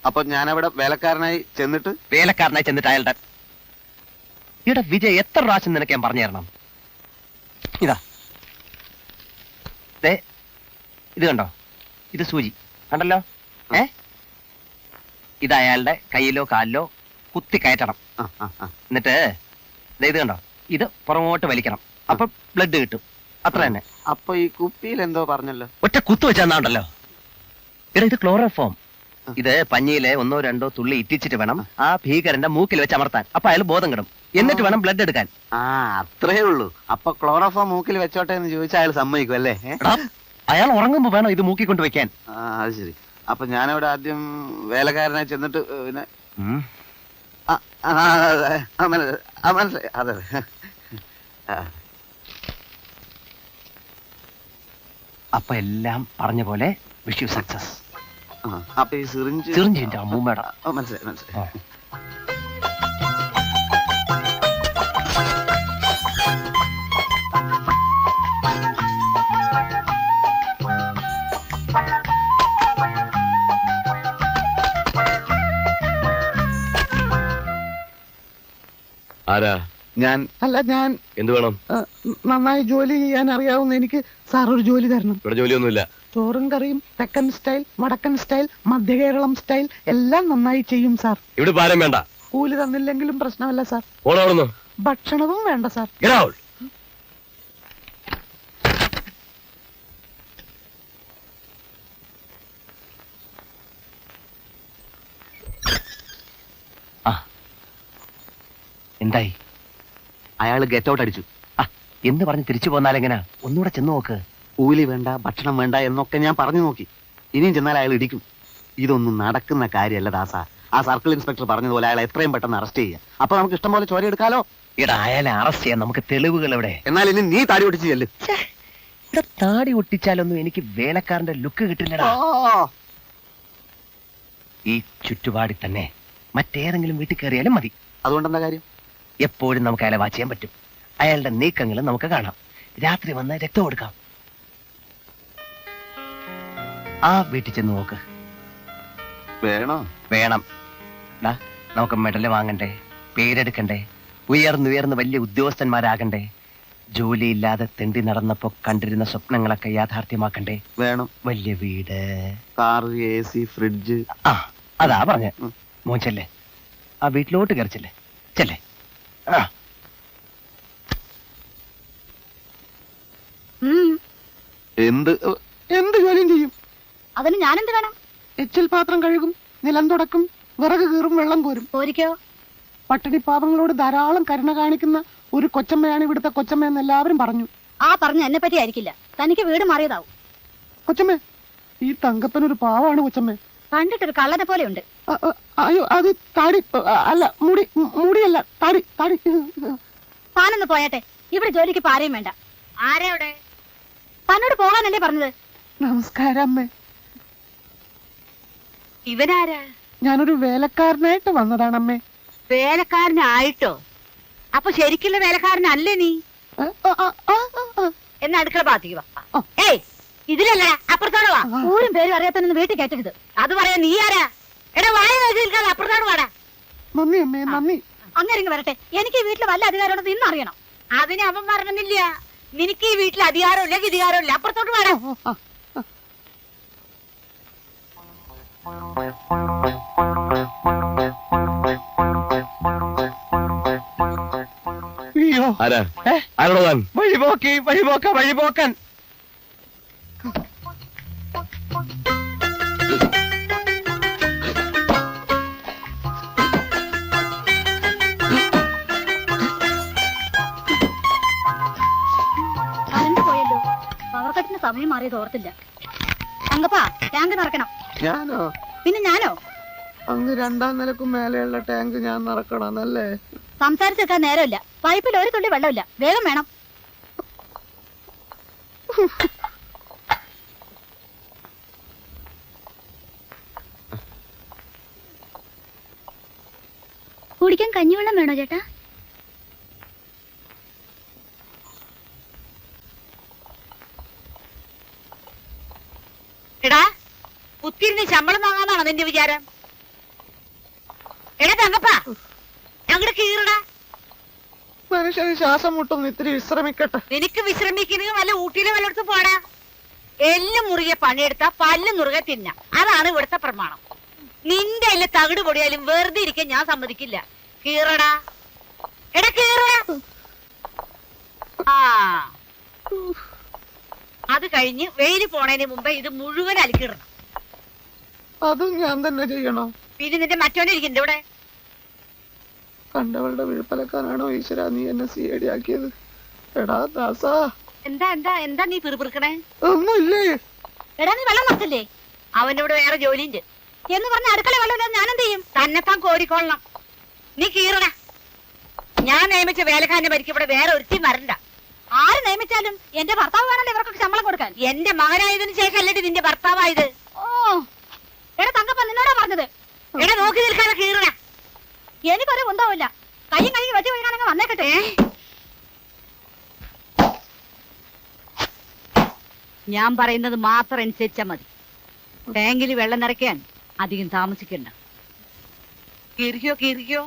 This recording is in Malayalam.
അപ്പൊ ഞാനവിടെ വേലക്കാരനായി ചെന്നിട്ട് അയാളുടെ ഇവിടെ വിജയ് എത്ര പ്രാവശ്യം നിനക്ക് ഞാൻ പറഞ്ഞു തരണം. ഇതാ ഇത് കണ്ടോ, ഇത് സൂചി കണ്ടല്ലോ. ഇത് അയാളുടെ കയ്യിലോ കാലിലോ കുത്തി കയറ്റണം. എന്നിട്ട് ഇത് കണ്ടോ, ഇത് പുറമോട്ട് വലിക്കണം. അപ്പൊ ബ്ലഡ് കിട്ടും. അത്ര തന്നെ. അപ്പൊ ഈ കുപ്പിയിൽ എന്തോ പറഞ്ഞല്ലോ, ഒറ്റ കുത്തു വെച്ചാണ്ടല്ലോ. ഇവിടെ ഇത് ക്ലോറോഫോം. ഇത് പഞ്ഞിയിലെ 1-2 തുള്ളി ഇറ്റിച്ചിട്ട് വേണം ആ ഭീകരന്റെ മൂക്കിൽ വെച്ച് അമർത്താൻ. അപ്പൊ അയാൾ ബോധം കിടും. എന്നിട്ട് വേണം ബ്ലഡ് എടുക്കാൻ. അത്രേ ഉള്ളൂ. അപ്പൊ ക്ലോറോഫോം മൂക്കിൽ വെച്ചോട്ടെ എന്ന് ചോദിച്ചാൽ അയാൾ സമ്മതിക്കും അല്ലേ? അയാൾ ഉറങ്ങുമ്പോ വേണം ഇത് മൂക്കിക്കൊണ്ട് വെക്കാൻ. അത് ശരി. അപ്പൊ ഞാനവിടെ ആദ്യം വേലക്കാരനായി ചെന്നിട്ട് പിന്നെ മനസ്സിലായി. അതെ. അപ്പൊ എല്ലാം പറഞ്ഞ പോലെ വിഷ് യു സക്സസ്. അപ്പൊ ഈ സിറിഞ്ചിന്റെ അമ്മൂമ്മയുടെ മനസ്സിലായി. ആരാ? ഞാൻ എന്ത് വേണം? നന്നായി ജോലി ചെയ്യാൻ അറിയാവുന്ന എനിക്ക് സാർ ഒരു ജോലി തരണം. ഇവിടെ ജോലിയൊന്നുമില്ല. ചോറും കറിയും തെക്കൻ സ്റ്റൈൽ, വടക്കൻ സ്റ്റൈൽ, മധ്യകേരളം സ്റ്റൈൽ എല്ലാം നന്നായി ചെയ്യും സാർ. ഇവിടെ പാരം വേണ്ട. കൂലി തന്നില്ലെങ്കിലും പ്രശ്നമല്ല സാർ. ഓണാവുന്നു. ഭക്ഷണവും വേണ്ട സാർ. എന്തായി? അയാള് ഗെറ്റ് ഔട്ട് അടിച്ചു. എന്ന് പറഞ്ഞ് തിരിച്ചു പോന്നാലെങ്ങനാ? ഒന്നുകൂടെ ചെന്ന് നോക്ക്. കൂലി വേണ്ട, ഭക്ഷണം വേണ്ട എന്നൊക്കെ ഞാൻ പറഞ്ഞു നോക്കി. ഇനിയും ചെന്നാൽ അയാൾ ഇടിക്കും. ഇതൊന്നും നടക്കുന്ന കാര്യമല്ല ദാസ. ആ സർക്കിൾ ഇൻസ്പെക്ടർ പറഞ്ഞതുപോലെ അയാളെ എത്രയും പെട്ടെന്ന് അറസ്റ്റ് ചെയ്യാം. അപ്പൊ നമുക്ക് ഇഷ്ടം പോലെ ചോര എടുക്കാലോ. ഇവിടെ അയാളെ അറസ്റ്റ് ചെയ്യാൻ നമുക്ക് തെളിവുകൾ എവിടെ? എന്നാൽ ഇനി നീ താടി ഒട്ടിച്ച് ചെല്ല്. ഇവിടെ താടി ഒട്ടിച്ചാലൊന്നും എനിക്ക് വേലക്കാരന്റെ ലുക്ക് കിട്ടില്ലടാ. ഈ ചുറ്റുപാടി തന്നെ മറ്റേതെങ്കിലും വീട്ടിൽ കയറിയാലും മതി. അതുകൊണ്ടെന്താ കാര്യം? എപ്പോഴും നമുക്ക് അയാളെ വാച്ച് ചെയ്യാൻ പറ്റും. അയാളുടെ നീക്കങ്ങളും നമുക്ക് കാണാം. രാത്രി വന്ന് രക്തം കൊടുക്കാം. ആ വീട്ടിൽ ചെന്ന് നോക്ക്. വേണം. നമുക്ക് മെഡല് വാങ്ങണ്ടേ, പേരെടുക്കണ്ടേ, ഉയർന്നുയർന്ന് വലിയ ഉദ്യോഗസ്ഥന്മാരാകണ്ടേ, ജോലിയില്ലാതെ തെണ്ടി നടന്നപ്പോ കണ്ടിരുന്ന സ്വപ്നങ്ങളൊക്കെ യാഥാർത്ഥ്യമാക്കണ്ടേ? വേണം. വലിയ വീട്, കാർ, AC, ഫ്രിഡ്ജ്. അതാ പറഞ്ഞ. മോൻ ചെല്ലേ, ആ വീട്ടിലോട്ട് കയറിച്ചല്ലേ. ചെല്ലേ. എന്ത് ജോലിയും ചെയ്യും. അതിന് ഞാനെന്ത് വേണം? എച്ചിൽ പാത്രം കഴുകും, നിലം തുടക്കും, വിറക് കീറും, വെള്ളം കോരും. പോരിക്കോ? പട്ടിണി പാവങ്ങളോട് ധാരാളം കരുണ കാണിക്കുന്ന ഒരു കൊച്ചമ്മയാണ് ഇവിടുത്തെ കൊച്ചമ്മ എന്ന് എല്ലാവരും പറഞ്ഞു. പറഞ്ഞ എന്നെ പറ്റി ആയിരിക്കില്ല. തനിക്ക് വീട് മാറിയതാവും. കൊച്ചമ്മ, ഈ തങ്കപ്പൻ ഒരു പാവാണ് കൊച്ചമ്മ. കണ്ടിട്ടൊരു കള്ളനെ പോലെ ഉണ്ട്. അയ്യോ, അത് താടി അല്ല, മുടിയല്ല, താടി. താനൊന്ന് പോയാട്ടെ. ഇവിടെ ജോലിക്ക് പാരയും വേണ്ട. ആരെവിടെ? തന്നോട് പോകാനല്ലേ പറഞ്ഞത്? നമസ്കാരം അമ്മേ. ഇവനാരാ? ഞാനൊരു വേലക്കാരനായിട്ട് വന്നതാണമ്മേ. വേലക്കാരനായിട്ടോ? അപ്പൊ ശരിക്കുള്ള വേലക്കാരനല്ലേ നീ? എന്നാ അടുക്കള ഭാഗത്തേക്ക് വാ. ഏയ്, ഇതിലല്ല, അപ്പുറത്തോട് വാ. ഊരും പേരും അറിയാത്തന്നെ വീട്ടിൽ കയറ്റരുത്. അത് പറയാ നീ ആരാ? എടാ, വായ നോക്കിയിരിക്കാതെ അപ്പുറത്തോട് വാടാ. നന്ദി അമ്മേ, നന്ദി. അങ്ങനെ വരട്ടെ. എനിക്ക് ഈ വീട്ടിൽ വല്ല അധികാരമുണ്ടെന്ന് ഇന്ന് അറിയണം. അതിന് അവൻ പറഞ്ഞില്ല. നിനക്ക് ഈ വീട്ടിൽ അധികാരമില്ല, വിധികാരമില്ല. അപ്പുറത്തോട്ട് വാടാ. വഴിപോക്കൻ. കറണ്ട് പോയല്ലോ. പവർ കട്ടിന് സമയം മാറിയത് ഓർത്തില്ല. തങ്കപ്പാ, ടാങ്ക് നിറക്കണം. ഞാനോ? പിന്നെ ഞാനോ? അങ്ങ് 2ാം നിലക്കും മേലെയുള്ള ടാങ്ക് ഞാൻ നിറക്കണമെന്നല്ലേ? സംസാരിച്ചെത്താൻ നേരമില്ല. പൈപ്പിൽ ഒരു തുള്ളി വെള്ളമില്ല. വേഗം വേണം. കുടിക്കാൻ കഞ്ഞിവെള്ളം വേണോ ചേട്ടാ? എടാ, കുത്തിയിരുന്ന് ശമ്പളം വാങ്ങാന്നാണോ നിന്റെ വിചാരം? എടാ തങ്കപ്പാ അങ്ങോട്ട് കീറടാ. മനുഷ്യന് ശ്വാസം മുട്ടുന്നു, ഇത്തിരി വിശ്രമിക്കട്ടെ. നിനക്ക് വിശ്രമിക്കുന്നത് വല്ല ഊട്ടിയിലും വല്ലയിടത്തും പോടാ. എല്ലും മുറുകെ പണിയെടുത്താ പല്ലും മുറുകെ തിന്ന, അതാണ് ഇവിടുത്തെ പ്രമാണം. നിന്റെ എല്ലാം തകിട് പൊടിയാലും വെറുതെ ഇരിക്കാൻ ഞാൻ സമ്മതിക്കില്ല. കീറടാ, എടാ കീറടാ. ആ അത് കഴിഞ്ഞ് വെയില് പോണതിന് മുമ്പേ ഇത് മുഴുവൻ അലക്കിടണം. അതും ഞാൻ തന്നെ ചെയ്യണോ? പിന്നെ നിന്റെ മറ്റോനെ ഇരിക്കണ്ട ഇവിടെ. കണ്ടവളുടെ വിഴുപ്പലക്കാനാണോ ഈശ്വര നീ എന്നെ CID ആക്കിയത്? എടാ ദാസാ, എന്താ എന്താ എന്താ നീ പിറുപിറുക്കണേ? ഒന്നുമില്ലേ? എടാ നീ വെള്ളം നിർത്തില്ലേ? അവനോട് വേറെ ജോലിയുണ്ട് എന്ന് പറഞ്ഞ അടുക്കള വെള്ളം ഞാൻ എന്ത് ചെയ്യും? തന്നെത്താൻ കോരിക്കൊള്ളണം. നീ കീറടാ. ഞാൻ നിയമിച്ച വേലക്കാരനെ ഭരിക്കും ഇവിടെ വേറെ ഒരുത്തി വരണ്ട. ആര് നിയമിച്ചാലും എന്റെ ഭർത്താവ് വേണല്ലോ ഇവർക്കൊക്കെ ശമ്പളം കൊടുക്കാൻ. എന്റെ മകനായതിനു ശേഷം അല്ലേ നിന്റെ ഭർത്താവായത്? ഓ എടാ തങ്കപ്പ നിന്നോടാ പറഞ്ഞത്. എടാ നോക്കി നിൽക്കാതെ കീറടാ. എനിക്കൊരു ഉണ്ടാവില്ല. കയ്യും കഴുകി വെച്ച് വീഴാണെങ്കിൽ വന്നേക്കട്ടെ. ഞാൻ പറയുന്നത് മാത്രം അനുസരിച്ചാ മതി. ടാങ്കിൽ വെള്ളം നിറയ്ക്കാൻ അധികം താമസിക്കണ്ട. കീറിക്കോ കീറിക്കോ.